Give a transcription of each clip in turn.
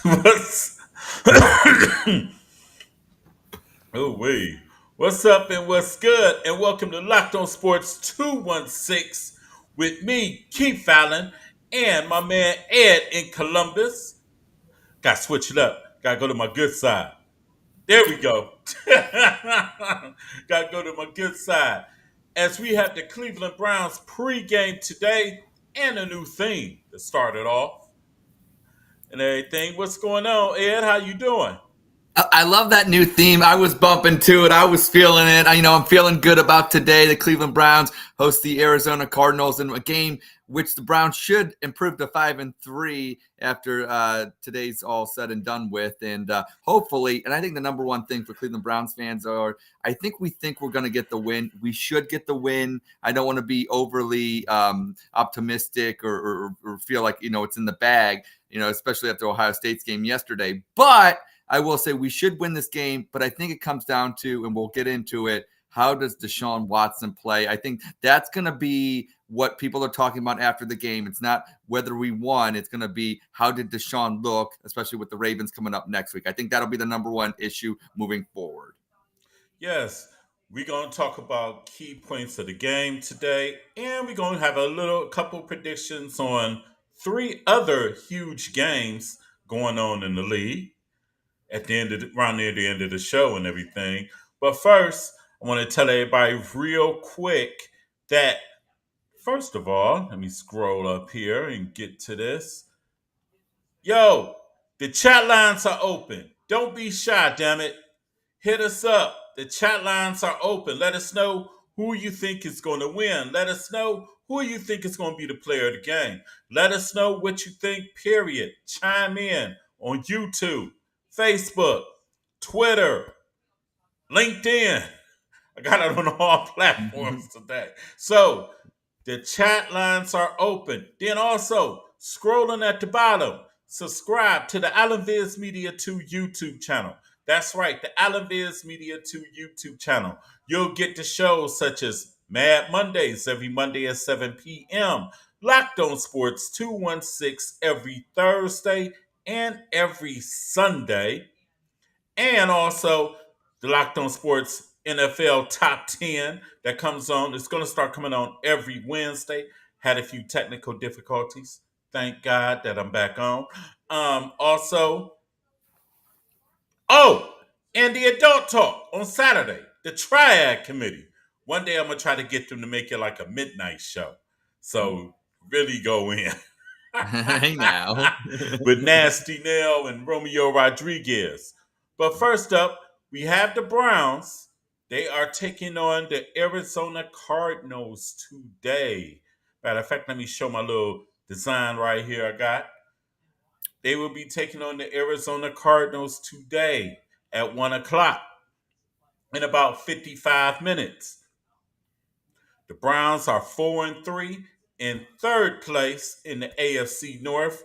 What's oh wait. What's up and what's good? And welcome to Locked On Sports 216 with me, Keith Fallon, and my man Ed in Columbus. Got to switch it up. Got to go to my good side. There we go. Got to go to my good side. As we have the Cleveland Browns pregame today and a new theme to start it off and everything. What's going on, Ed? How you doing? I love that new theme. I was bumping to it. I was feeling it. I'm feeling good about today. The Cleveland Browns host the Arizona Cardinals in a game which the Browns should improve to 5-3 after today's all said and done with. And hopefully, and I think the number one thing for Cleveland Browns fans are, we think we're going to get the win. We should get the win. I don't want to be overly optimistic or feel like, it's in the bag, especially after Ohio State's game yesterday. But I will say we should win this game, but I think it comes down to, and we'll get into it, how does Deshaun Watson play? I think that's going to be what people are talking about after the game. It's not whether we won. It's going to be how did Deshaun look, especially with the Ravens coming up next week. I think that'll be the number one issue moving forward. Yes, we're going to talk about key points of the game today, and we're going to have a couple predictions on three other huge games going on in the league at the end of around near the end of the show and everything. But first, I want to tell everybody real quick that first of all, let me scroll up here and get to this. Yo, the chat lines are open. Don't be shy, damn it. Hit us up. The chat lines are open. Let us know who you think is going to win. Let us know who you think is going to be the player of the game. Let us know what you think, period. Chime in on YouTube, Facebook, Twitter, LinkedIn. I got it on all platforms today. So the chat lines are open. Then also, scrolling at the bottom, subscribe to the Alan Viz Media 2 YouTube channel. That's right, the Alan Viz Media 2 YouTube channel. You'll get the shows such as Mad Mondays every Monday at 7 p.m., Locked On Sports 216 every Thursday and every Sunday, and also the Locked On Sports NFL Top 10 that comes on. It's going to start coming on every Wednesday. Had a few technical difficulties. Thank God that I'm back on. Also, and the Adult Talk on Saturday, the Triad Committee. One day I'm going to try to get them to make it like a midnight show. So really go in. Hey now. With Nasty Nell and Romeo Rodriguez. But first up, we have the Browns. They are taking on the Arizona Cardinals today. Matter of fact, let me show my little design right here I got. They will be taking on the Arizona Cardinals today at 1 o'clock in about 55 minutes. The Browns are 4-3 in third place in the AFC North.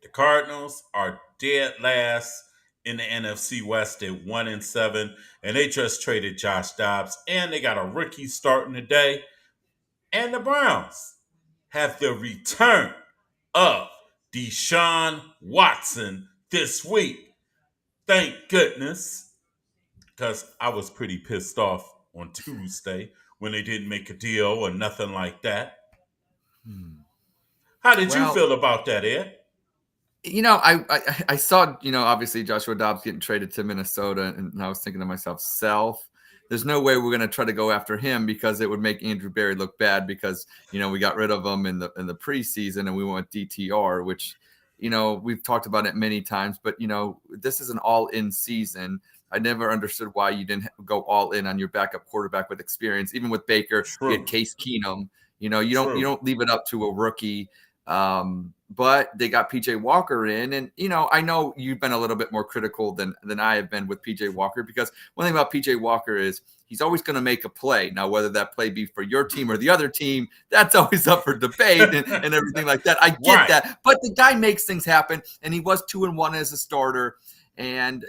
The Cardinals are dead last in the NFC West at 1-7, and they just traded Josh Dobbs, and they got a rookie starting today. And the Browns have the return of Deshaun Watson this week. Thank goodness, because I was pretty pissed off on Tuesday when they didn't make a deal or nothing like that. How did you Well, feel about that, Ed? I saw, obviously Joshua Dobbs getting traded to Minnesota, and I was thinking to myself, there's no way we're going to try to go after him because it would make Andrew Berry look bad because, we got rid of him in the preseason and we went DTR, which, we've talked about it many times, but, this is an all-in season. I never understood why you didn't go all in on your backup quarterback with experience. Even with Baker, you had True. Case Keenum. You True. don't leave it up to a rookie. But they got PJ Walker in, and I know you've been a little bit more critical than I have been with PJ Walker, because one thing about PJ Walker is he's always going to make a play. Now, whether that play be for your team or the other team, that's always up for debate and everything like that. I get Right. that, but the guy makes things happen, and he was 2-1 as a starter. And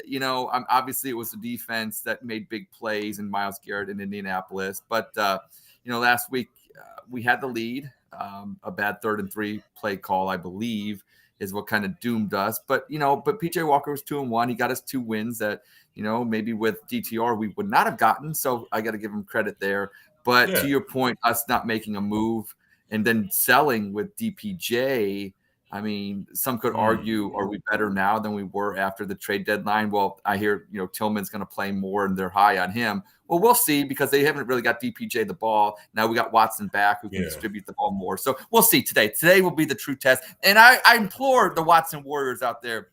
obviously it was the defense that made big plays in Myles Garrett in Indianapolis, but last week we had the lead. A bad 3rd and 3 play call, I believe. is what kind of doomed us. But but PJ Walker was 2-1. He got us 2 wins that maybe with DTR we would not have gotten. So I got to give him credit there. But Yeah. to your point, us not making a move and then selling with DPJ. I mean, some could Mm. argue, are we better now than we were after the trade deadline? Well, I hear, Tillman's going to play more and they're high on him. Well, we'll see because they haven't really got DPJ the ball. Now we got Watson back who can Yeah. distribute the ball more. So we'll see today. Today will be the true test. And I implore the Watson Warriors out there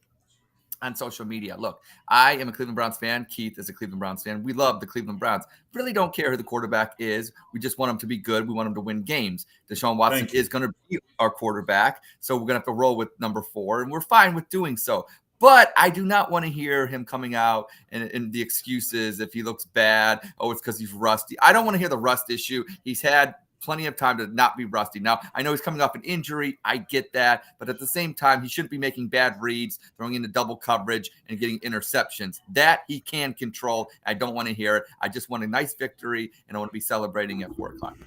on social media. Look, I am a Cleveland Browns fan. Keith is a Cleveland Browns fan. We love the Cleveland Browns. Really don't care who the quarterback is. We just want him to be good. We want him to win games. Deshaun Watson Thank you. is going to be our quarterback. So we're going to have to roll with number 4, and we're fine with doing so. But I do not want to hear him coming out and the excuses if he looks bad. Oh, it's because he's rusty. I don't want to hear the rust issue. He's had plenty of time to not be rusty. Now, I know he's coming off an injury. I get that. But at the same time, he shouldn't be making bad reads, throwing into double coverage, and getting interceptions. That he can control. I don't want to hear it. I just want a nice victory, and I want to be celebrating at 4 o'clock.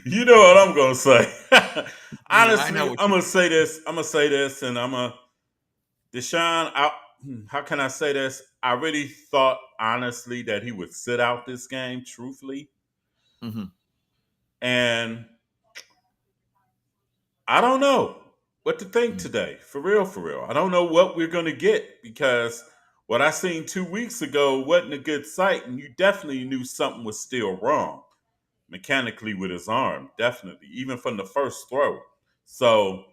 You know what I'm gonna say. Yeah, I know Honestly, what I'm you gonna say this. I'm gonna say this, and I'm gonna Deshaun. How can I say this? I really thought honestly that he would sit out this game, truthfully, mm-hmm. and I don't know what to think today. For real, for real. I don't know what we're gonna get because what I seen 2 weeks ago wasn't a good sight, and you definitely knew something was still wrong mechanically with his arm, definitely, even from the first throw. So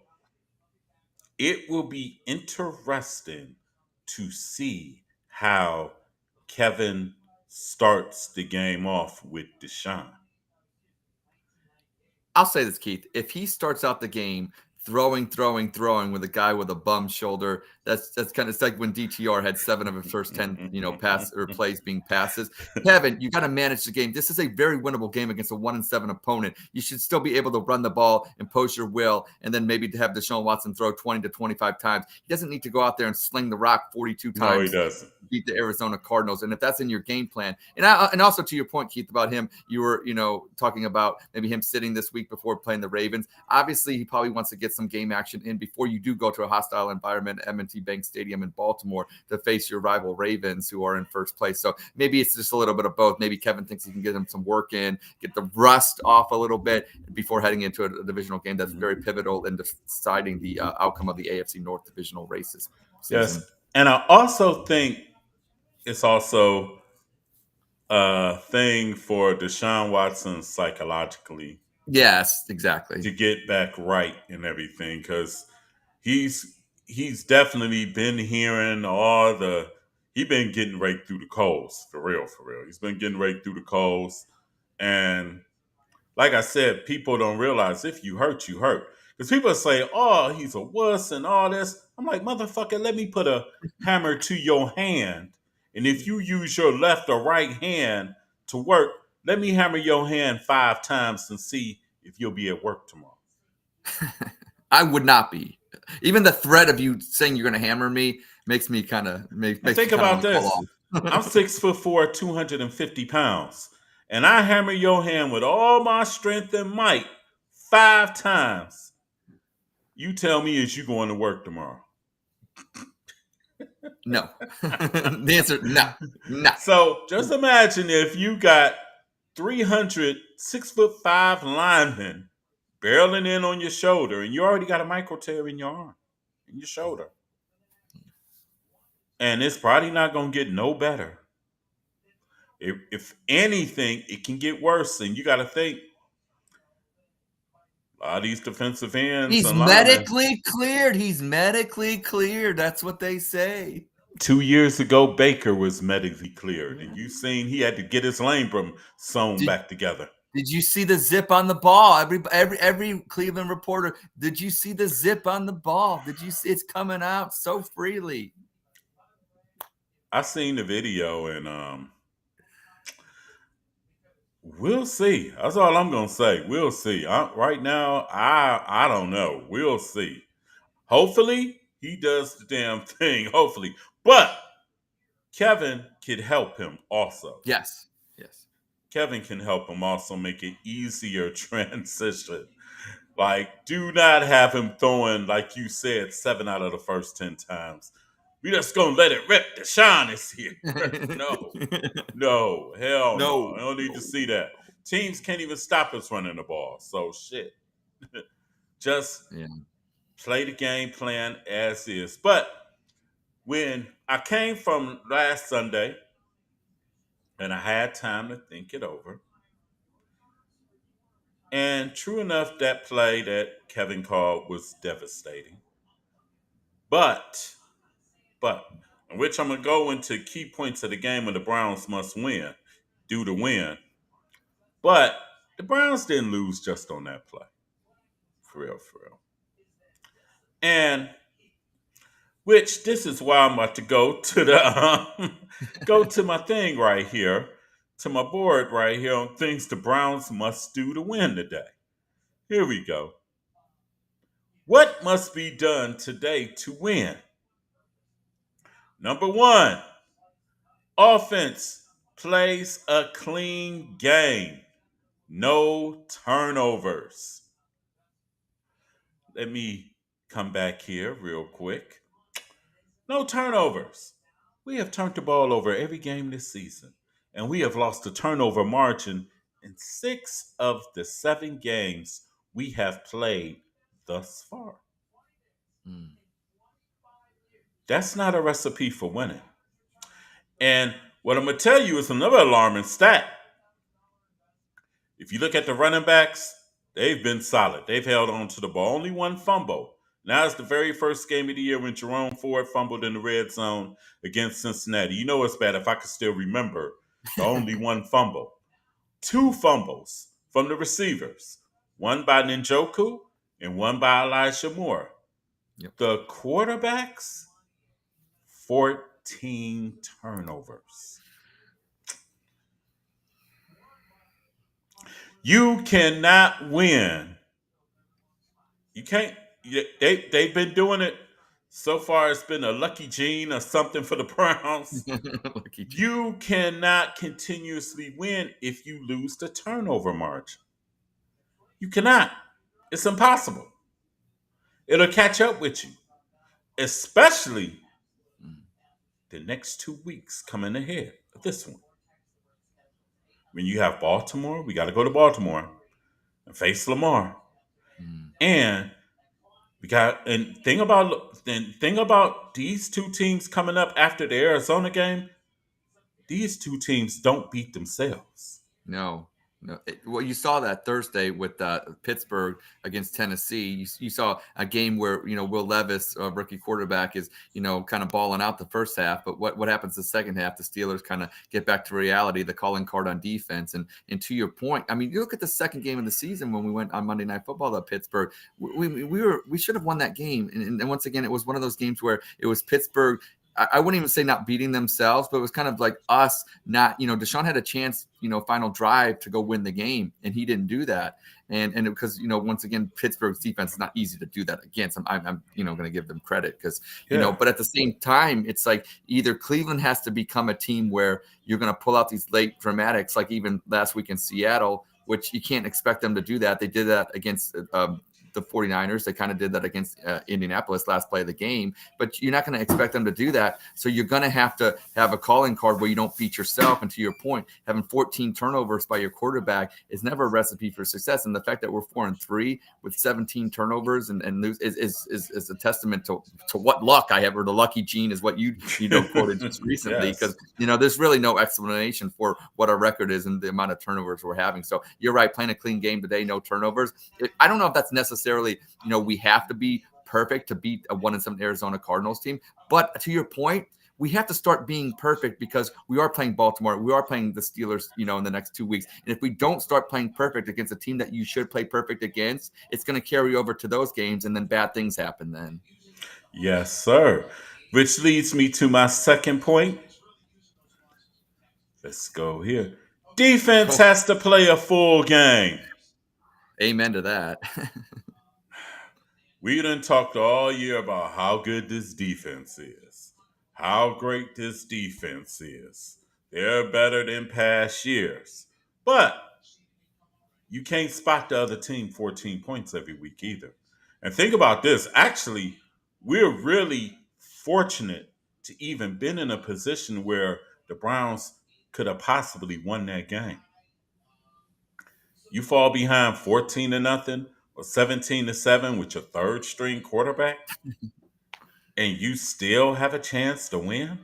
it will be interesting to see how Kevin starts the game off with Deshaun. I'll say this, Keith. If he starts out the game throwing with a guy with a bum shoulder, that's kind of, it's like when DTR had 7 of his first 10, pass or plays being passes. Kevin, you got to manage the game. This is a very winnable game against a 1-7 opponent. You should still be able to run the ball, impose your will, and then maybe to have Deshaun Watson throw 20 to 25 times. He doesn't need to go out there and sling the rock 42 No, he times doesn't. beat the Arizona Cardinals. And if that's in your game plan, and also to your point, Keith, about him, you were talking about maybe him sitting this week before playing the Ravens. Obviously, he probably wants to get some game action in before you do go to a hostile environment, M&T Bank Stadium in Baltimore, to face your rival Ravens, who are in first place. So maybe it's just a little bit of both. Maybe Kevin thinks he can get him some work in, get the rust off a little bit before heading into a divisional game that's very pivotal in deciding the outcome of the AFC North divisional races season. Yes. And I also think it's also a thing for Deshaun Watson psychologically Yes, exactly. to get back right and everything because he's definitely been hearing all the he been getting right through the coals for real, for real. He's been getting right through the coals, and like I said, people don't realize if you hurt, you hurt. Because people say, "Oh, he's a wuss" and all this. I'm like, motherfucker, let me put a hammer to your hand, and if you use your left or right hand to work, let me hammer your hand 5 times and see if you'll be at work tomorrow. I would not be. Even the threat of you saying you're going to hammer me makes me kind of makes And me think kind of about want to call this. I'm off. 6'4", 250 pounds. And I hammer your hand with all my strength and might 5 times. You tell me, is you going to work tomorrow? No. The answer, no. No. So just imagine if you got 300 6'5" linemen barreling in on your shoulder, and you already got a micro tear in your arm, in your shoulder. And it's probably not going to get no better. If anything, it can get worse. And you got to think, a lot of these defensive ends He's and linemen. medically cleared. He's medically cleared. That's what they say. 2 years ago, Baker was medically cleared, and Yeah. you seen he had to get his labrum sewn Did back together. Did you see the zip on the ball? Every Cleveland reporter. Did you see the zip on the ball? Did you see it's coming out so freely? I seen the video, and we'll see. That's all I'm gonna say. We'll see. Right now, I don't know. We'll see. Hopefully, he does the damn thing. Hopefully, but Kevin could help him also. Yes. Yes. Kevin can help him also make it easier transition. Like, do not have him throwing, like you said, 7 out of the first 10 times. We just gonna let it rip. Deshaun is here. No, no, hell no. No, I don't need to no. see that. Teams can't even stop us running the ball. So shit. Just Yeah. play the game plan as is. But when I came from last Sunday and I had time to think it over, and true enough, that play that Kevin called was devastating. But, but, in which I'm gonna go into key points of the game when the Browns must win, due to win. But the Browns didn't lose just on that play, for real, for real. And which this is why I'm about to go to the go to my thing right here, to my board right here on things the Browns must do to win today. Here we go. What must be done today to win? Number one, offense plays a clean game. No turnovers. Let me come back here real quick. No turnovers. We have turned the ball over every game this season, and we have lost the turnover margin in 6 of the 7 games we have played thus far. Mm. That's not a recipe for winning. And what I'm going to tell you is another alarming stat. If you look at the running backs, they've been solid. They've held on to the ball. Only one fumble. Now it's the very first game of the year when Jerome Ford fumbled in the red zone against Cincinnati. You know it's bad if I could still remember the only one fumble. 2 fumbles from the receivers, one by Ninjoku and one by Elijah Moore. Yep. The quarterbacks, 14 turnovers. You cannot win. You can't. They've been doing it so far. It's been a lucky gene or something for the Browns. Lucky G. You cannot continuously win if you lose the turnover margin. You cannot. It's impossible. It'll catch up with you, especially Mm. the next 2 weeks coming ahead of this one. When you have Baltimore, we got to go to Baltimore and face Lamar. Mm. And we got and thing about these two teams coming up after the Arizona game. These two teams don't beat themselves. No, no. Well, you saw that Thursday with Pittsburgh against Tennessee. You saw a game where Will Levis, rookie quarterback, is kind of balling out the first half, but what happens the second half? The Steelers kind of get back to reality, the calling card on defense, and to your point, I mean, you look at the second game of the season when we went on Monday Night Football to Pittsburgh. We should have won that game, and once again, it was one of those games where it was Pittsburgh. I wouldn't even say not beating themselves, but it was kind of like us not, Deshaun had a chance, final drive to go win the game, and he didn't do that. And because, once again, Pittsburgh's defense is not easy to do that against. I'm going to give them credit because, Yeah. but at the same time, it's like either Cleveland has to become a team where you're going to pull out these late dramatics, like even last week in Seattle, which you can't expect them to do that. They did that against the 49ers. They kind of did that against Indianapolis last play of the game, but you're not going to expect them to do that. So you're going to have a calling card where you don't beat yourself. And to your point, having 14 turnovers by your quarterback is never a recipe for success. And the fact that we're 4-3 with 17 turnovers and lose is a testament to what luck I have, or the lucky gene is what you quoted just recently. Because Yes. there's really no explanation for what our record is and the amount of turnovers we're having. So you're right, playing a clean game today, no turnovers. I don't know if that's necessarily, we have to be perfect to beat a 1-7 Arizona Cardinals team. But to your point, we have to start being perfect because we are playing Baltimore. We are playing the Steelers, in the next 2 weeks. And if we don't start playing perfect against a team that you should play perfect against, it's going to carry over to those games, and then bad things happen then. Yes, sir. Which leads me to my second point. Let's go here. Defense Oh, has to play a full game. amen to that. We done talked all year about how good this defense is, how great this defense is. They're better than past years. But you can't spot the other team 14 points every week either. And think about this. Actually, we're really fortunate to even been in a position where the Browns could have possibly won that game. You fall behind 14 to nothing or 17 to 7 with your third string quarterback and you still have a chance to win.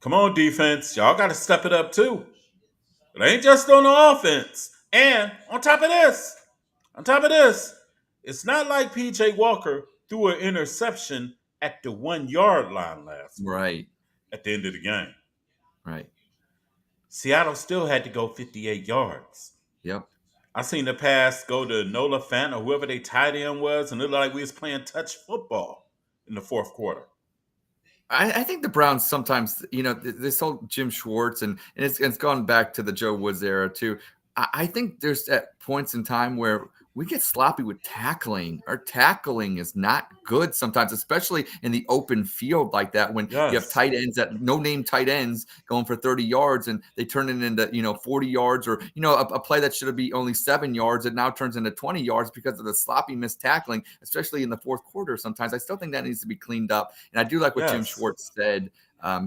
Come on, defense. Y'all got to step it up too. It ain't just on the offense. And on top of this, it's not like PJ Walker threw an interception at the 1 yard line last week Right. at the end of the game. Right. Seattle still had to go 58 yards. Yep. I seen the pass go to Nola Fant or whoever they tight end was, and it looked like we was playing touch football in the fourth quarter. I think the Browns sometimes, this whole Jim Schwartz and it's gone back to the Joe Woods era too. I think there's at points in time where we get sloppy with tackling. Our tackling is not good sometimes, especially in the open field like that when you have Yes. tight ends that no-name tight ends going for 30 yards and they turn it into 40 yards or a play that should be only 7 yards it now turns into 20 yards because of the sloppy missed tackling, especially in the fourth quarter. Sometimes I still think that needs to be cleaned up. And I do like what Jim Yes. Schwartz said.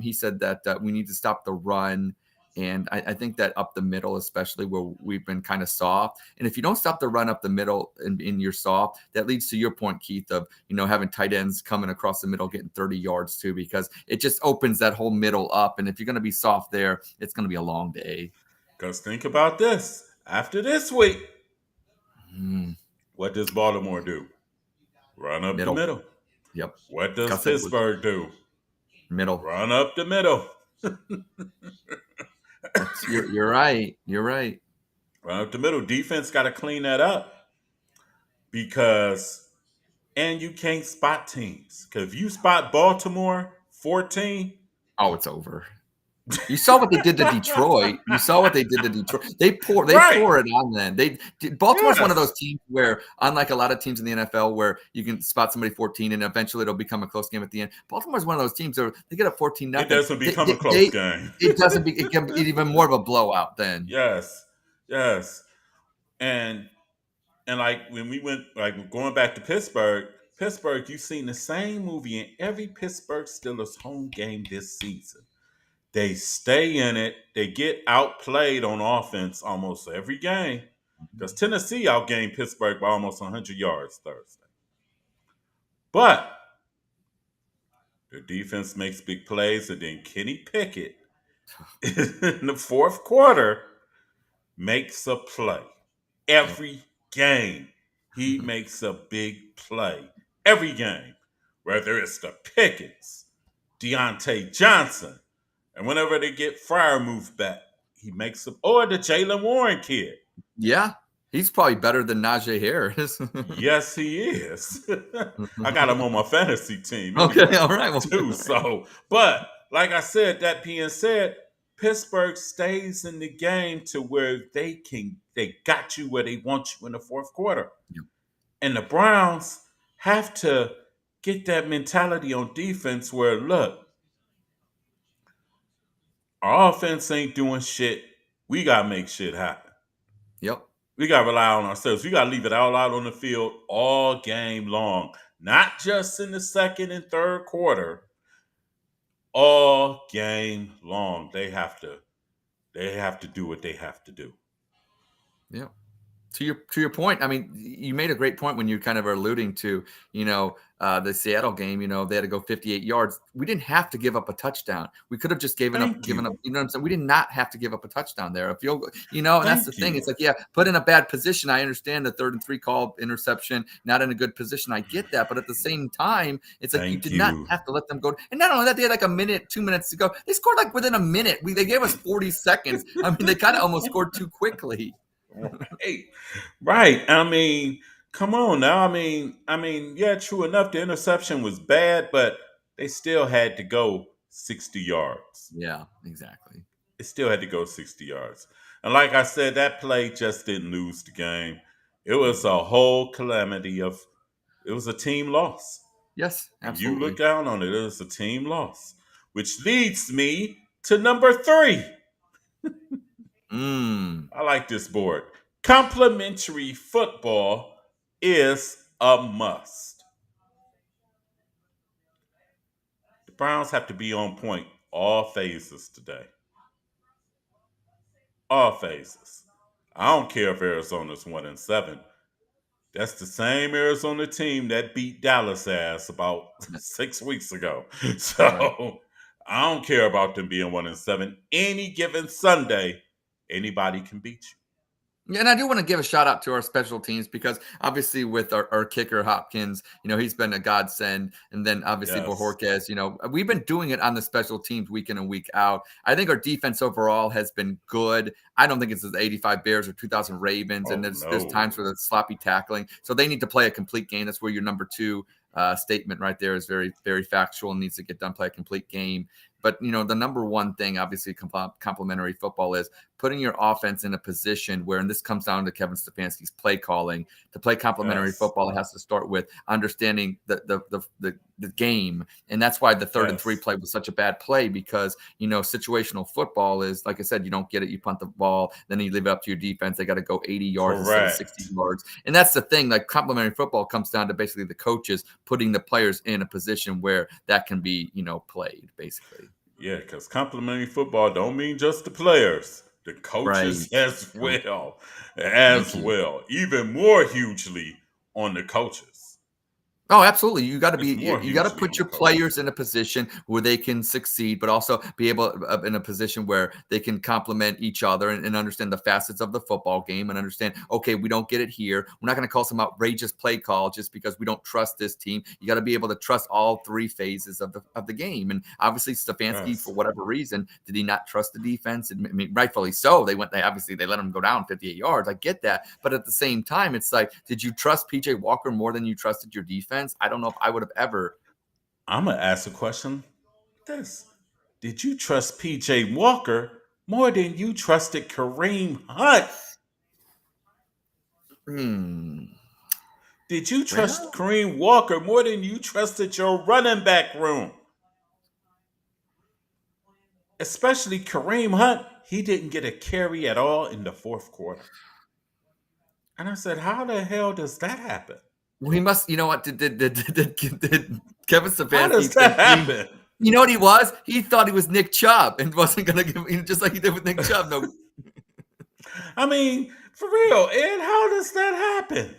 He said that we need to stop the run. And I think that up the middle, especially where we've been kind of soft. And if you don't stop the run up the middle in your soft, that leads to your point, Keith, of, having tight ends coming across the middle, getting 30 yards too, because it just opens that whole middle up. And if you're going to be soft there, it's going to be a long day. Because think about this. After this week, Mm, what does Baltimore do? Run up the middle. middle. Yep. What does Gus Edwards. Pittsburgh do? Middle. Run up the middle. You're right. You're right. Run up the middle. Defense got to clean that up because, and you can't spot teams. Because if you spot Baltimore 14, Oh, it's over. You saw what they did to Detroit. You saw what they did to Detroit. They pour right. it on them. Baltimore's one of Yes. those teams where, unlike a lot of teams in the NFL, where you can spot somebody 14 and eventually it'll become a close game at the end. Baltimore's one of those teams where they get up 14 It nothing. doesn't become a close game. It doesn't be. It can be even more of a blowout then. Yes. Yes. And like when we went, like going back to Pittsburgh, you've seen the same movie in every Pittsburgh Steelers home game this season. They stay in it. They get outplayed on offense almost every game. Because Tennessee outgained Pittsburgh by almost 100 yards Thursday. But the defense makes big plays, and then Kenny Pickett in the fourth quarter makes a play. Every game, he makes a big play. Every game. Whether it's the Pickett's, Deontay Johnson, and whenever they get Fryer moved back, he makes them. Or the Jalen Warren kid. Yeah, he's probably better than Najee Harris. Yes, he is. I got him on my fantasy team. Okay, Anyway, all right. Well, too. So, but like I said, that being said, Pittsburgh stays in the game to where they got you where they want you in the fourth quarter. Yep. And the Browns have to get that mentality on defense where, look, our offense ain't doing shit. We got to make shit happen. Yep. We got to rely on ourselves. We got to leave it all out on the field all game long, not just in the second and third quarter. All game long, they have to do what they have to do. Yeah. To your point, I mean, you made a great point when you kind of are alluding to, the Seattle game. They had to go 58 yards. We didn't have to give up a touchdown. We could have just given up. You know what I'm saying? We did not have to give up a touchdown there. A field goal, and that's the thing. It's like, yeah, put in a bad position. I understand the 3rd and 3 call interception, not in a good position. I get that, but at the same time, it's like you did not have to let them go. And not only that, they had like a minute, 2 minutes to go. They scored like within a minute. They gave us 40 seconds. I mean, they kind of almost scored too quickly. Right. I mean, come on now. I mean, yeah, true enough, the interception was bad, but they still had to go 60 yards. Yeah, exactly. It still had to go 60 yards. And like I said, that play just didn't lose the game. It was a whole calamity it was a team loss. Yes, absolutely. You look down on it, it was a team loss. Which leads me to number 3. I like this board. Complementary football is a must. The Browns have to be on point all phases today. All phases. I don't care if Arizona's 1-7. That's the same Arizona team that beat Dallas ass about Yeah, 6 weeks ago. right. So I don't care about them being 1-7. Any given Sunday, anybody can beat you. Yeah, and I do want to give a shout out to our special teams because obviously with our kicker Hopkins, he's been a godsend. And then obviously Yes. Bojorquez, we've been doing it on the special teams week in and week out. I think our defense overall has been good. I don't think it's the 85 Bears or 2000 Ravens. And Oh there's times no. for the sloppy tackling. So they need to play a complete game. That's where your number two statement right there is very, very factual and needs to get done, play a complete game. But, the number one thing, obviously, complementary football is putting your offense in a position where, and this comes down to Kevin Stefanski's play calling, to play complementary Yes. football, it has to start with understanding the game. And that's why the 3rd-and-3 Yes. play was such a bad play because, situational football is, like I said, you don't get it, you punt the ball, then you leave it up to your defense. They got to go 80 yards instead of 60 Correct. yards. And that's the thing, like complementary football comes down to basically the coaches putting the players in a position where that can be, played, basically. Yeah, because complimentary football don't mean just the players, the coaches Right. as Coach, well, thank you. even more hugely on the coaches. Oh, absolutely. You got to It's be more you got to hugely on put the your coaches. players in a position where they can succeed, but also be able in a position where they can complement each other and understand the facets of the football game and understand, okay, we don't get it here. We're not going to call some outrageous play call just because we don't trust this team. You got to be able to trust all three phases of the game. And obviously Stefanski, for Yes. whatever reason, did he not trust the defense? And I mean, rightfully so. They let him go down 58 yards. I get that. But at the same time, it's like, did you trust PJ Walker more than you trusted your defense? I don't know if I would have ever. I'm gonna ask a question. This: did you trust PJ Walker more than you trusted Kareem Hunt? Hmm. Did you trust Well, Kareem Walker more than you trusted your running back room? Especially Kareem Hunt, he didn't get a carry at all in the fourth quarter. And I said, how the hell does that happen? we must. You know what? Did Kevin How does Stefanski that think he? happen? You know what he was? He thought he was Nick Chubb and wasn't going to give just like he did with Nick Chubb. No. I mean, for real, Ed, how does that happen?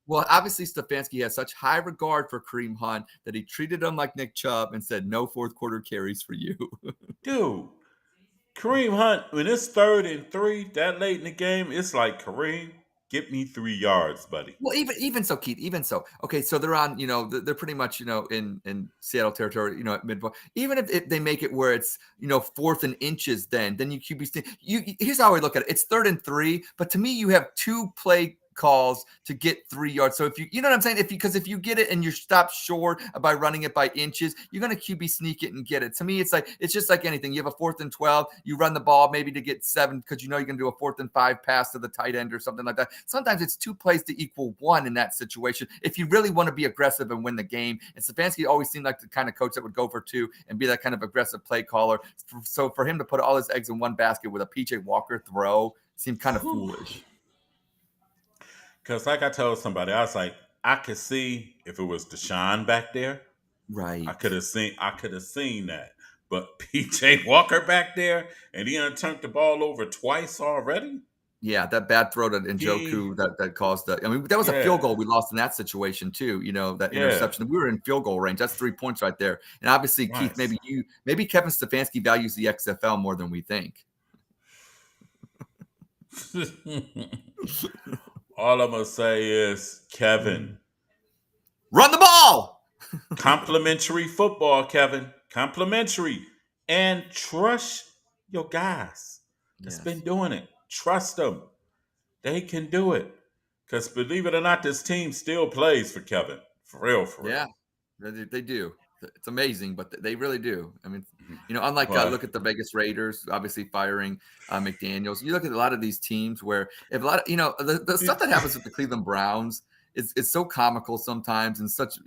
Well, obviously Stefanski has such high regard for Kareem Hunt that he treated him like Nick Chubb and said, "No fourth quarter carries for you." Dude, Kareem Hunt, when it's 3rd and 3, that late in the game, it's like, Kareem, get me 3 yards, buddy. Well, even so, Keith, even so. Okay, so they're on, they're pretty much, in Seattle territory, at midpoint. Even if they make it where it's, 4th and inches, then you QB. Here's how I look at it. It's 3rd and 3, but to me, you have two play calls to get 3 yards. So if you know what I'm saying? Because if you get it and you're stopped short by running it by inches, you're going to QB sneak it and get it. To me, it's just like anything. You have a 4th and 12, you run the ball maybe to get 7 because you're going to do a 4th and 5 pass to the tight end or something like that. Sometimes it's 2 plays to equal 1 in that situation. If you really want to be aggressive and win the game, and Stefanski always seemed like the kind of coach that would go for 2 and be that kind of aggressive play caller. So for him to put all his eggs in one basket with a PJ Walker throw seemed kind of foolish. Because like I told somebody, I was like, I could see if it was Deshaun back there, Right. I could have seen that. But PJ Walker back there, and he done turned the ball over twice already. Yeah, that bad throw to He, Njoku that caused the. I mean, that was a field yeah, goal we lost in that situation too. That yeah, interception. We were in field goal range. That's 3 points right there. And obviously, Keith, nice. maybe Kevin Stefanski values the XFL more than we think. All I'm gonna say is, Kevin, Run the ball. complimentary football, Kevin, complimentary, and trust your guys that's been Yes. doing it. Trust them; they can do it. Because believe it or not, this team still plays for Kevin. For real, for Yeah, real. they do. It's amazing, but they really do. I mean, unlike But look at the Vegas Raiders, obviously firing McDaniels. You look at a lot of these teams where if a lot of the stuff that happens with the Cleveland Browns. it's so comical sometimes, and such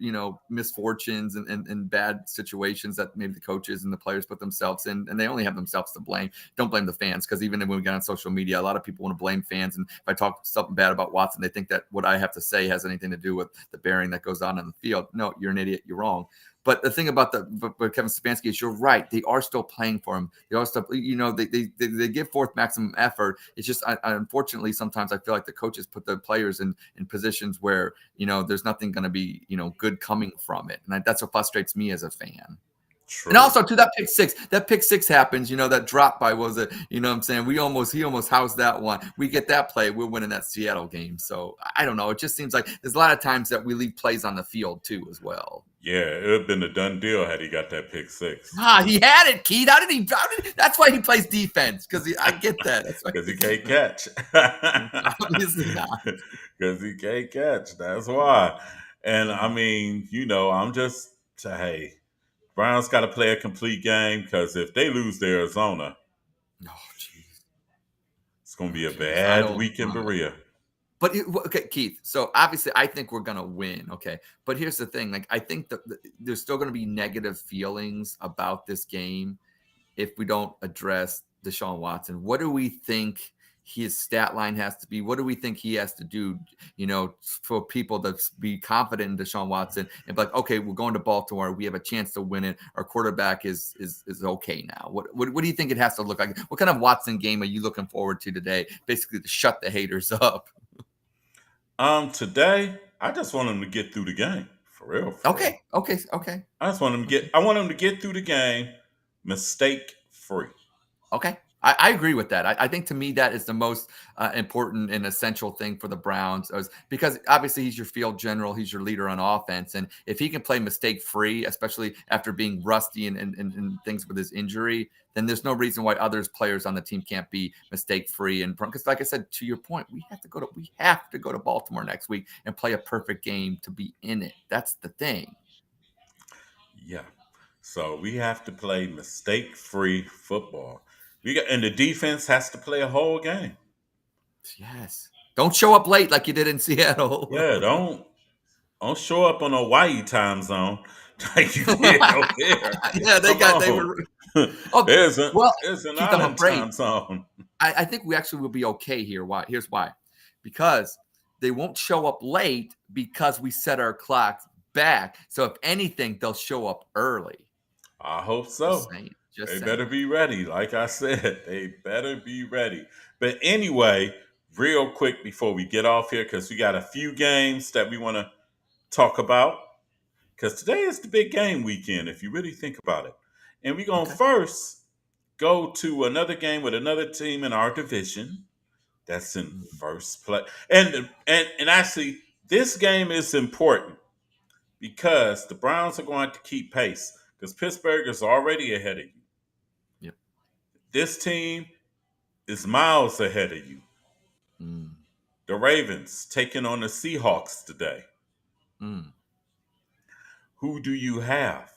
misfortunes and bad situations that maybe the coaches and the players put themselves in, and they only have themselves to blame. Don't blame the fans, because even when we get on social media, a lot of people want to blame fans, and if I talk something bad about Watson, they think that what I have to say has anything to do with the bearing that goes on the field. No, you're an idiot. You're wrong. But the thing about Kevin Stefanski is, you're right. They are still playing for him. They are still, they give forth maximum effort. It's just, unfortunately, sometimes I feel like the coaches put the players in positions where, there's nothing going to be, good coming from it. And that's what frustrates me as a fan. And True. also, to that pick six happens, that drop by, was it, what I'm saying? He almost housed that one. We get that play, we're winning that Seattle game. So I don't know. It just seems like there's a lot of times that we leave plays on the field too, as well. Yeah, it would have been a done deal had he got that pick six. He had it, Keith. That's why he plays defense, because I get that. That's why Because he can't catch. obviously not. Because he can't catch. That's why. And I Mm. mean, I'm just, hey, Browns got to play a complete game, because if they lose to Arizona, Oh, jeez. it's going to Oh, be a jeez. I bad don't. week in Berea. But okay, Keith. So obviously, I think we're gonna win. Okay, but here's the thing: like, I think that there's still gonna be negative feelings about this game if we don't address Deshaun Watson. What do we think his stat line has to be? What do we think he has to do, for people to be confident in Deshaun Watson and be like, okay, we're going to Baltimore. We have a chance to win it. Our quarterback is okay now. What do you think it has to look like? What kind of Watson game are you looking forward to today? Basically, to shut the haters up. Today, I just want him to get through the game. For real, for real. Okay, okay, okay, okay. I want him to get through the game mistake free. Okay. I agree with that. I think, to me, that is the most important and essential thing for the Browns, because obviously he's your field general, he's your leader on offense, and if he can play mistake free, especially after being rusty and things with his injury, then there's no reason why others players on the team can't be mistake free. And because, like I said, to your point, we have to go to Baltimore next week and play a perfect game to be in it. That's the thing. Yeah. So we have to play mistake free football. And the defense has to play a whole game. Yes. Don't show up late like you did in Seattle. Yeah, don't show up on a Hawaii time zone like you did over there. Yeah, Come they on. were. Oh, well, There's an Keith, I'm island afraid. time zone. I think we actually will be okay here. Why? Here's why. Because they won't show up late because we set our clocks back. So if anything, they'll show up early. I hope Just so. saying. Just They saying. better be ready. Like I said, they better be ready. But anyway, real quick before we get off here, because we got a few games that we want to talk about. Because today is the big game weekend, if you really think about it. And we're going to Okay. first go to another game with another team in our division that's in Mm. first place. And actually, this game is important because the Browns are going to keep pace, because Pittsburgh is already ahead of you. Yep. This team is miles ahead of you. Mm. The Ravens taking on the Seahawks today. Mm. Who do you have?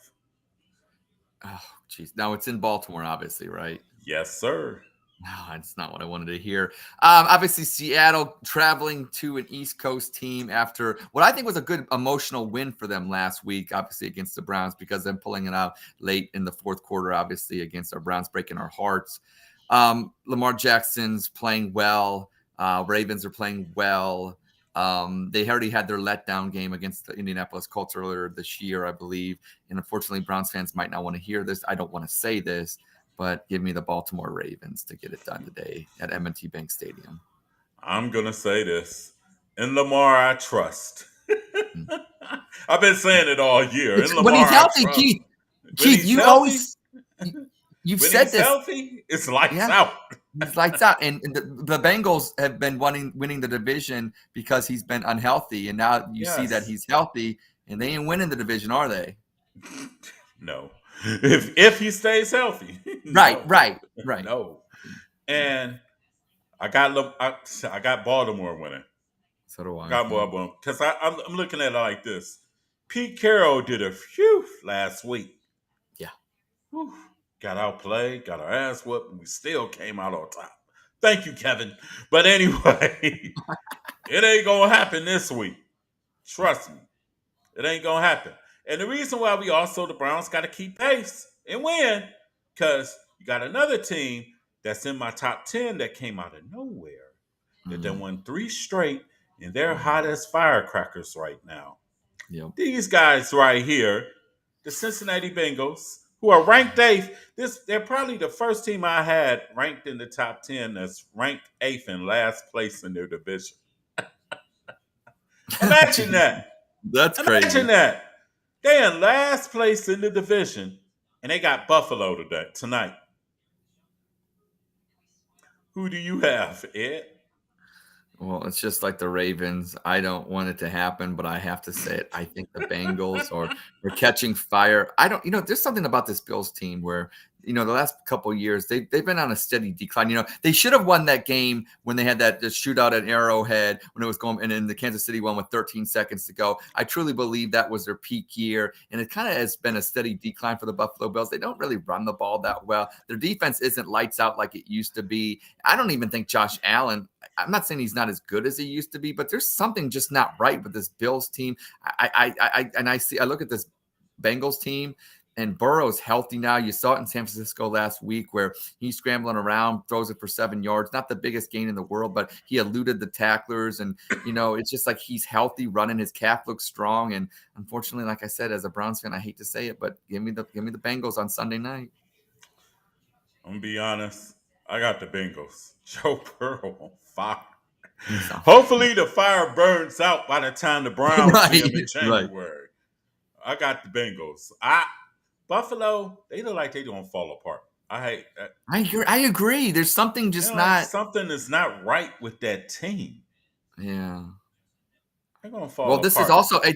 Oh, jeez. Now it's in Baltimore, obviously, right? Yes, sir. No, that's not what I wanted to hear. Obviously, Seattle traveling to an East Coast team after what I think was a good emotional win for them last week, obviously against the Browns, because them pulling it out late in the fourth quarter, obviously against our Browns, breaking our hearts. Lamar Jackson's playing well. Ravens are playing well. They already had their letdown game against the Indianapolis Colts earlier this year, I believe. And unfortunately, Browns fans might not want to hear this. I don't want to say this, but give me the Baltimore Ravens to get it done today at M&T Bank Stadium. I'm going to say this. In Lamar, I trust. Mm. I've been saying it all year. In When Lamar, he's I healthy, trust. When Keith, he's you healthy, always you've when said he's this. healthy, it's lights Yeah, out. he's lights out. And the Bengals have been winning the division because he's been unhealthy. And now you see that Yes. he's healthy, and they ain't winning the division, are they? No. If he stays healthy, Right, no, right, right. no. Yeah, And I got Baltimore winning. so do I. Got Yeah. Baltimore because I'm looking at it like this. Pete Carroll did a phew last week. Yeah. Whew. Got outplayed, got our ass whooped, and we still came out on top. Thank you, Kevin. But anyway, it ain't gonna happen this week. Trust me, it ain't gonna happen. And the reason why the Browns got to keep pace and win, because you got another team that's in my top 10 that came out of nowhere that then Mm, won three straight, and they're hot as firecrackers right now. yep. These guys right here, the Cincinnati Bengals, who are ranked eighth. They're probably the first team I had ranked in the top 10 that's ranked eighth in last place in their division. Imagine Jeez, that. that's Imagine crazy. that. They in last place in the division, and they got Buffalo tonight. Who do you have, Ed? Well, it's just like the Ravens. I don't want it to happen, but I have to say it. I think the Bengals are catching fire. I don't, there's something about this Bills team where, the last couple of years they've been on a steady decline. They should have won that game when they had that shootout at Arrowhead when it was going, and then the Kansas City won with 13 seconds to go. I truly believe that was their peak year, and it kind of has been a steady decline for the Buffalo Bills. They don't really run the ball that well. Their defense isn't lights out like it used to be. I don't even think Josh Allen. I'm not saying he's not as good as he used to be, but there's something just not right with this Bills team. I look at this Bengals team, and Burrow's healthy now. You saw it in San Francisco last week where he's scrambling around, throws it for 7 yards. Not the biggest gain in the world, but he eluded the tacklers. And, it's just like he's healthy, running. His calf looks strong. And unfortunately, like I said, as a Browns fan, I hate to say it, but give me the Bengals on Sunday night. I'm gonna be honest. I got the Bengals. Joe Burrow on fire. He's on. Hopefully, the fire burns out by the time the Browns see Right, him in right. January. I got the Bengals. Buffalo, they look like they gonna fall apart. I hate that. I agree. There's something just not. Something is not right with that team. Yeah. They're gonna Well, fall apart.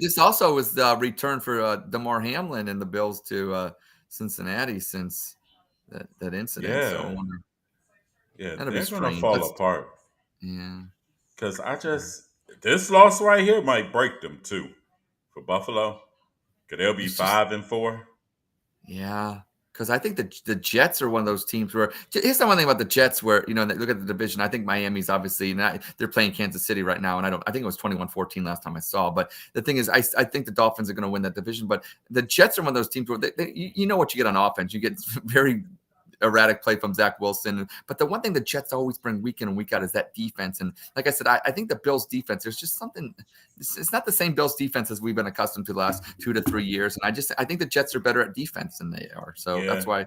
this also was the return for DeMar Hamlin and the Bills to Cincinnati since that incident. So I Yeah, wonder, yeah, that'll be they're gonna strange. fall apart. Yeah, Because this loss right here might break them too for Buffalo. Because they'll be it's just 5-4. yeah. Because I think the Jets are one of those teams where here's the one thing about the Jets where look at the division. I think Miami's obviously they're playing Kansas City right now, and I think it was 21-14 last time I saw. But the thing is, I think the Dolphins are going to win that division. But the Jets are one of those teams where you know what you get on offense. You get very erratic play from Zach Wilson. But the one thing the Jets always bring week in and week out is that defense. And like I said, I think the Bills defense, there's just something, it's not the same Bills defense as we've been accustomed to the last 2 to 3 years. And I think the Jets are better at defense than they are. So Yeah. that's why.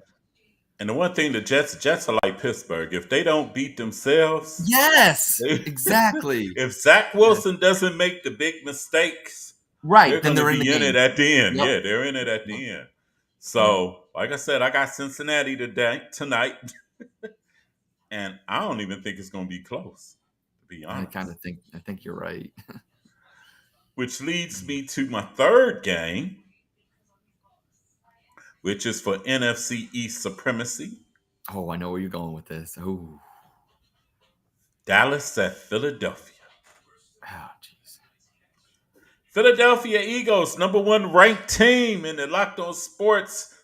And the one thing the Jets are like Pittsburgh. If they don't beat themselves, Yes, exactly. if Zach Wilson doesn't make the big mistakes, they're Right. Then going to they're in the be in it game. at the end. Yep. Yeah, they're in it at Yep. the end. Yep. So, like I said, I got Cincinnati tonight, and I don't even think it's going to be close, to be honest. I think you're right. Which leads me to my third game, which is for NFC East supremacy. Oh, I know where you're going with this. Oh, Dallas at Philadelphia. jeez. Philadelphia Eagles, number one ranked team in the Locked On Sports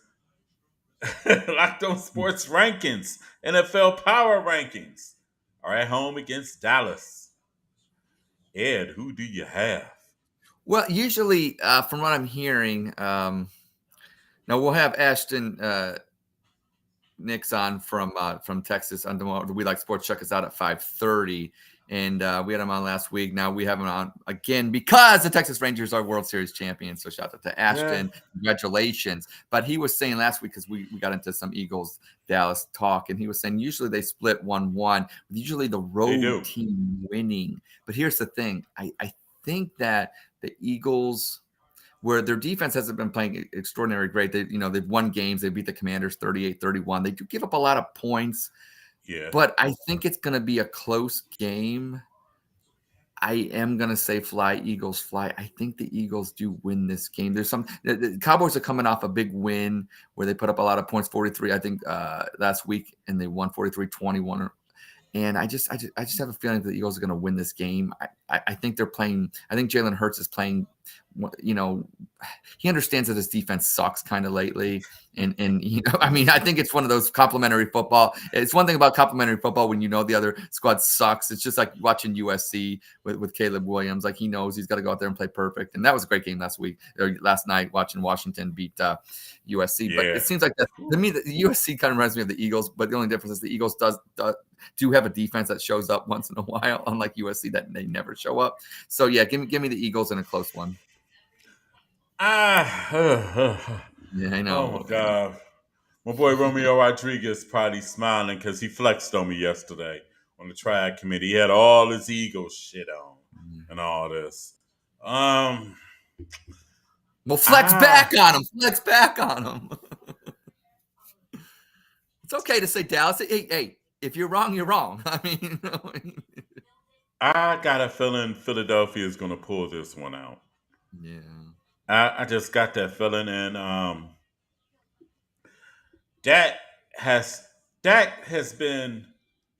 rankings, NFL Power Rankings, are at home against Dallas. Ed, who do you have? Well, usually, from what I'm hearing, now we'll have Ashton Nick's on from Texas on the We Like Sports. Check us out at 5:30, and we had him on last week. Now we have him on again because the Texas Rangers are World Series champions. So shout out to Ashton, congratulations! But he was saying last week because we got into some Eagles Dallas talk, and he was saying usually they split 1-1, usually the road team winning. But here's the thing: I think that the Eagles, where their defense hasn't been playing extraordinarily great. They've won games. They beat the Commanders 38-31. They do give up a lot of points. Yeah. But I think it's going to be a close game. I am going to say fly, Eagles fly. I think the Eagles do win this game. The Cowboys are coming off a big win where they put up a lot of points, 43, I think, last week, and they won 43-21. And I just have a feeling that the Eagles are going to win this game. I think they're playing. I think Jalen Hurts is playing he understands that his defense sucks kind of lately. And I mean, I think it's one of those complimentary football. It's one thing about complimentary football when the other squad sucks. It's just like watching USC with Caleb Williams. Like he knows he's got to go out there and play perfect. And that was a great game last night watching Washington beat USC. Yeah. But it seems like that to me, the USC kind of reminds me of the Eagles. But the only difference is the Eagles do have a defense that shows up once in a while, unlike USC that they never show up. So yeah, give me the Eagles in a close one. Yeah, I know. Oh my God. My boy Romeo Rodriguez probably smiling because he flexed on me yesterday on the triad committee. He had all his Eagles shit on and all this. Well, flex back on him. Flex back on him. It's okay to say Dallas. Hey, if you're wrong, you're wrong. I mean, I got a feeling Philadelphia is going to pull this one out. Yeah. I just got that feeling, and Dak has been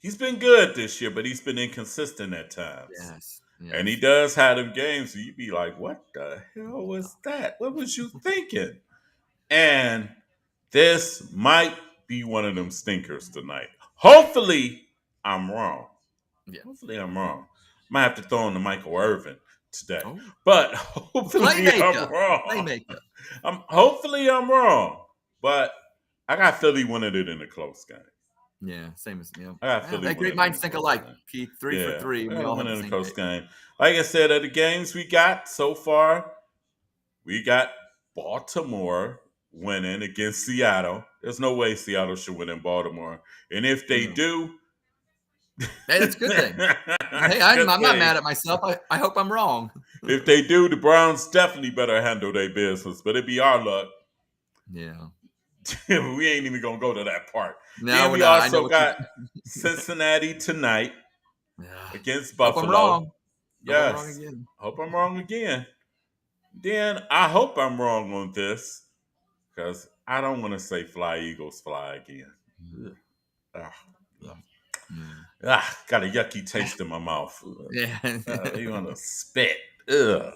he's been good this year, but he's been inconsistent at times. Yes. And he does have them games where you'd be like, what the hell was that? What was you thinking? And this might be one of them stinkers tonight. Hopefully, I'm wrong. Yeah. Hopefully, I'm wrong. Might have to throw in the Michael Irvin today. But hopefully I'm wrong. Hopefully I'm wrong. But I got Philly winning it in a close game. Yeah, same as I got Philly. Great minds think alike. Keith, 3 for 3. We all winning in a close game. Like I said, of the games we got so far, we got Baltimore winning against Seattle. There's no way Seattle should win in Baltimore. And if they do, hey, that's a good thing. Hey, I'm not mad at myself. I hope I'm wrong. If they do, the Browns definitely better handle their business. But it'd be our luck. Yeah. We ain't even going to go to that part. No, then we also got Cincinnati tonight against Buffalo. Hope I'm wrong. Yes. Hope I'm wrong again. Then I hope I'm wrong on this because I don't want to say fly, Eagles, fly again. Got a yucky taste in my mouth. Yeah. You want to spit. Ugh.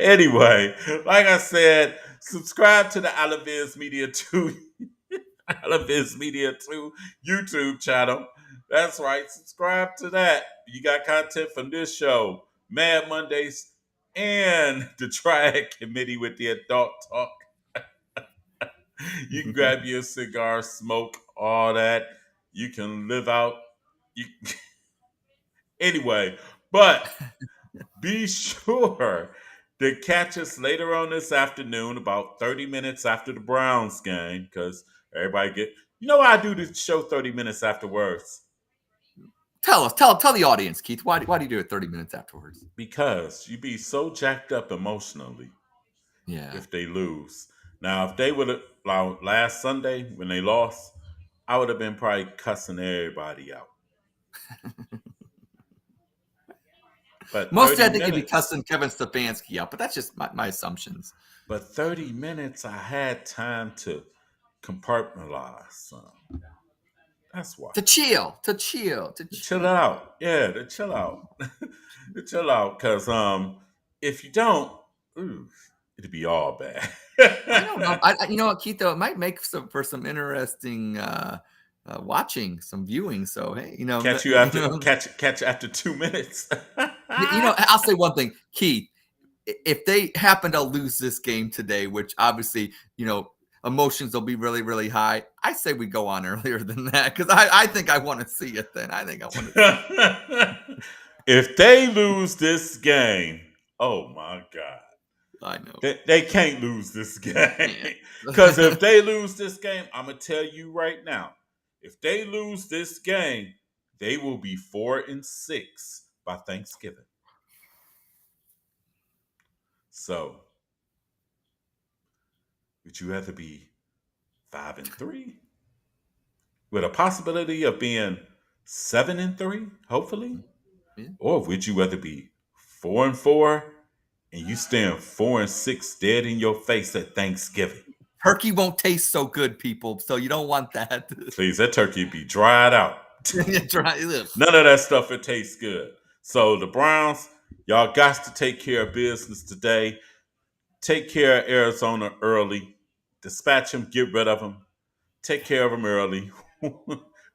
Anyway, like I said, subscribe to the Alaviz Media 2 YouTube channel. That's right. Subscribe to that. You got content from this show, Mad Mondays, and the Triad Committee with the Adult Talk. You can grab your cigar, smoke, all that. You can live out. Anyway, but be sure to catch us later on this afternoon, about 30 minutes after the Browns game, because everybody I do the show 30 minutes afterwards. Tell the audience, Keith. Why do you do it 30 minutes afterwards? Because you be so jacked up emotionally. Yeah. If they lose. Now, if they would have last Sunday when they lost, I would have been probably cussing everybody out. But most I think you'd be cussing Kevin Stefanski out, but that's just my assumptions. But 30 minutes, I had time to compartmentalize. That's why. To chill out. Yeah, to chill out. To chill out. Because if you don't, it'd be all bad. I don't know. You know what, Keith, though, it might make for some interesting watching, some viewing. So hey, catch you after catch after 2 minutes. I'll say one thing, Keith. If they happen to lose this game today, which obviously emotions will be really, really high, I say we go on earlier than that because I think I want to see it. Then I think I want to. If they lose this game, oh my God. I know. They can't lose this game. Because if they lose this game, I'm going to tell you right now, if they lose this game, they will be 4-6 by Thanksgiving. So, would you rather be 5-3 with a possibility of being 7-3, hopefully? Yeah. Or would you rather be 4-4 and you stand 4-6 dead in your face at Thanksgiving? Turkey won't taste so good, people. So you don't want that. Please, that turkey be dried out. None of that stuff, it tastes good. So the Browns, y'all got to take care of business today. Take care of Arizona early. Dispatch them, get rid of them. Take care of them early.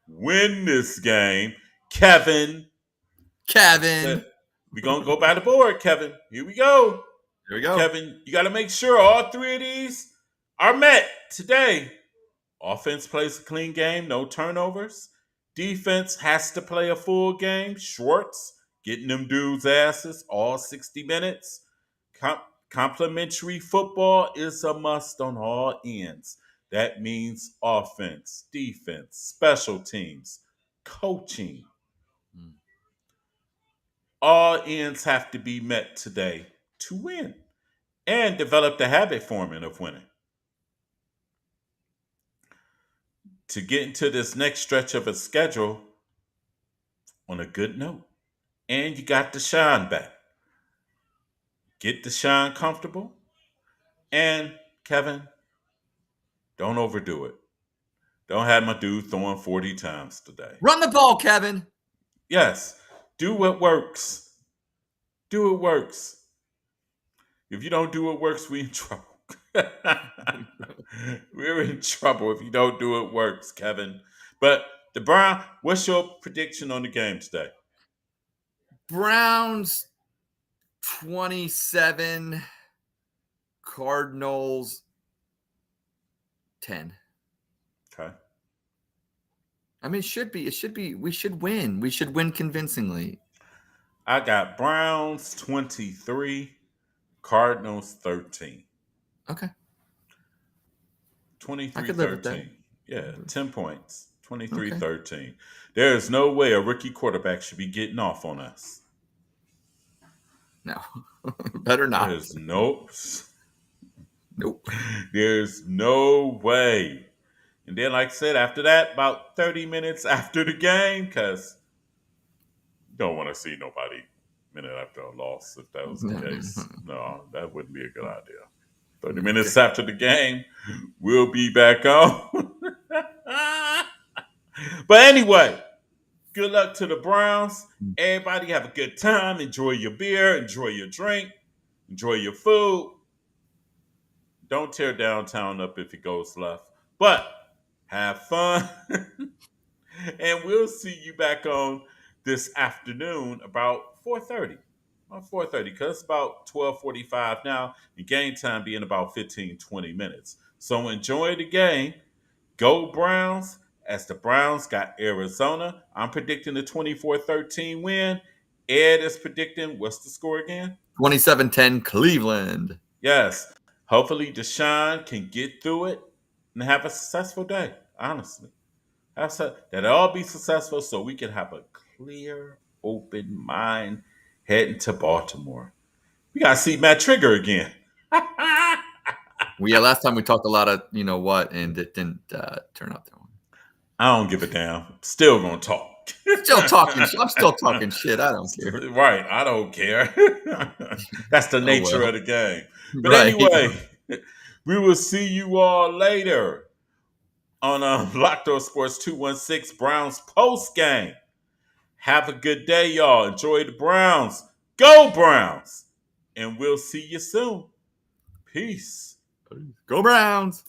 Win this game. Kevin, like I said, Kevin. we're going to go by the board, Kevin. Here we go. Here we go. Kevin, you got to make sure all three of these are met today. Offense plays a clean game, no turnovers. Defense has to play a full game. Schwartz getting them dudes' asses all 60 minutes. Complementary football is a must on all ends. That means offense, defense, special teams, coaching. All ends have to be met today to win and develop the habit forming of winning. To get into this next stretch of a schedule on a good note. And you got Deshaun back. Get Deshaun comfortable. And Kevin, don't overdo it. Don't have my dude throwing 40 times today. Run the ball, Kevin. Yes, do what works. Do what works. If you don't do what works, we in trouble. We're in trouble if you don't do what works, Kevin. But the Brown, what's your prediction on the game today? Browns 27, Cardinals 10. Okay. I mean, it should be, we should win. We should win convincingly. I got Browns 23, Cardinals 13. Okay. 23-13. Yeah, 10 points. 23-13. There is no way a rookie quarterback should be getting off on us. No. Better not. There's Nope. There's no way. And then, like I said, after that, about 30 minutes after the game, because you don't want to see nobody minute after a loss if that was the case. No, that wouldn't be a good idea. 30 minutes after the game, we'll be back on. But anyway, good luck to the Browns. Everybody have a good time. Enjoy your beer. Enjoy your drink. Enjoy your food. Don't tear downtown up if it goes left. But have fun. And we'll see you back on this afternoon about 4:30. On 4:30, because it's about 12:45 now, and game time being about 15, 20 minutes. So enjoy the game. Go Browns, as the Browns got Arizona. I'm predicting the 24-13 win. Ed is predicting, what's the score again? 27-10 Cleveland. Yes. Hopefully Deshaun can get through it and have a successful day, honestly. That it all be successful so we can have a clear, open mind heading to Baltimore. We got to see Matt Trigger again. Well, yeah, last time we talked a lot of and it didn't turn out that one. I don't give a damn. Still gonna talk. Still talking. I'm still talking shit. I don't care. Right. I don't care. That's the nature of the game. But Right. anyway, we will see you all later on Loc'd Sports 216 Browns post game. Have a good day, y'all. Enjoy the Browns. Go Browns. And we'll see you soon. Peace. Go Browns.